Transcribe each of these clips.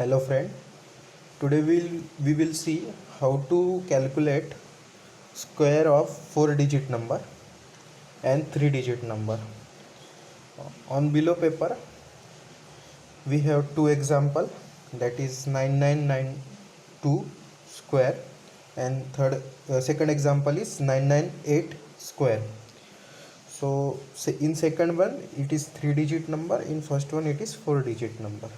Hello friend, today we will see how to calculate square of 4 digit number and 3 digit number. On below paper we have two example, that is 9992 square and second example is 998 square. So in second one it is 3 digit number, in first one it is 4 digit number.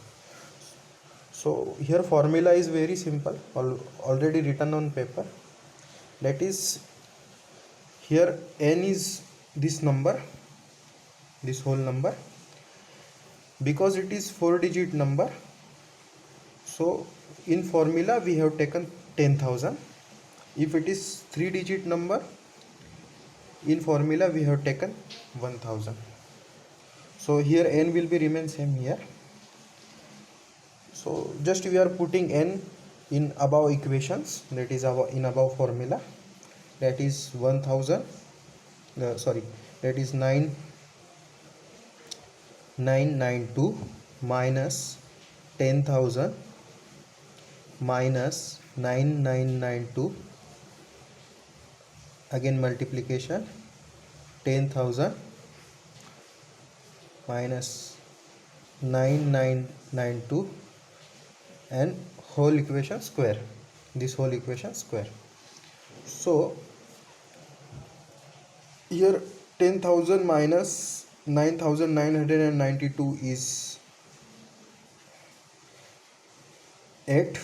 So here formula is very simple, already written on paper. That is, here n is this number, this whole number. Because it is 4 digit number, so in formula we have taken 10,000. If it is 3 digit number, in formula we have taken 1000. So here n will be remain same here. So just we are putting n in above equations, that is in above formula, that is 1000, that is 9992 minus 10,000 minus 9992, again multiplication 10,000 minus 9992 and whole equation square, this whole equation square. So here 10,000 minus 9,992 is 8,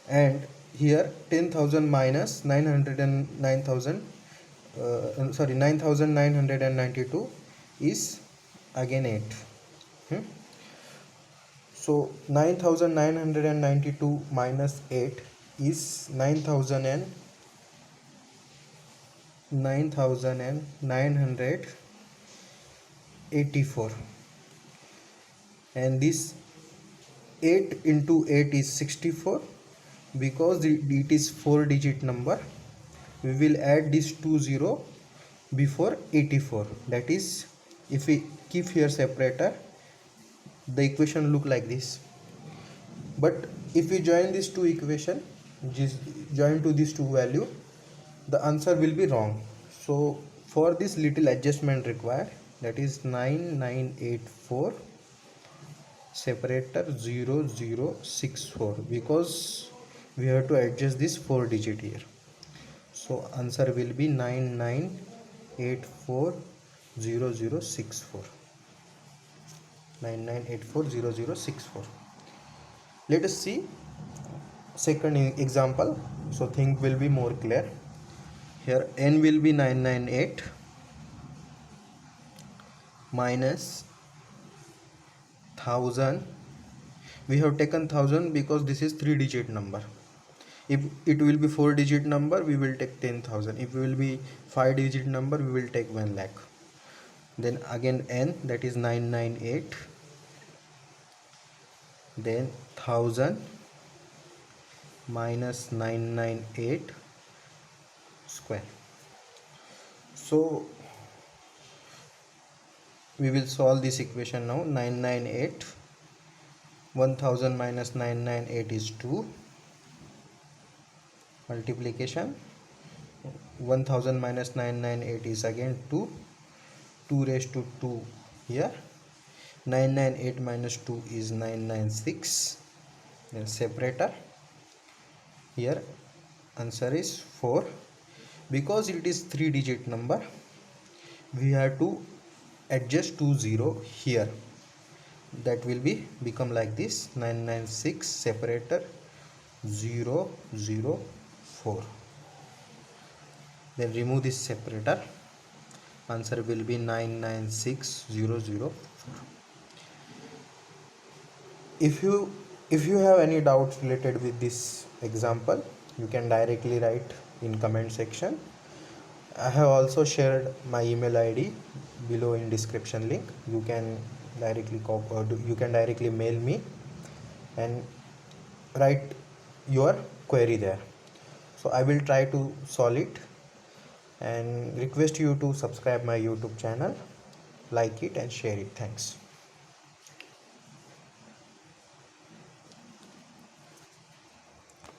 and here 10,000 minus 9,992 is again 8. So 9,992 minus 8 is 9,984, and this 8 into 8 is 64. Because it is 4 digit number, we will add this 20 before 84. That is, if we keep here separator, the equation look like this. But if we join these two equation, join to these two value, the answer will be wrong. So for this little adjustment required, that is 9984 separator 0064, because we have to adjust this 4 digit here. So answer will be 99840064. 99840064. Let us see second example, so things will be more clear. Here n will be 998 minus 1000. We have taken 1000 because this is 3 digit number. If it will be 4 digit number, we will take 10,000. If it will be 5 digit number, we will take 1 lakh. Then again n, that is 998, then 1000 minus 998 square. So we will solve this equation now. 998, 1000 minus 998 is 2, multiplication 1000 minus 998 is again 2 raised to 2 here. 998 minus 2 is 996, then separator here answer is 4. Because it is 3 digit number, we have to adjust 20 here. That will become like this, 996 separator 004. Then remove this separator, answer will be 996004. If you have any doubts related with this example, you can directly write in comment section. I have also shared my email ID below in description link. You can directly mail me and write your query there. So I will try to solve it, and request you to subscribe my YouTube channel, like it and share it. Thanks.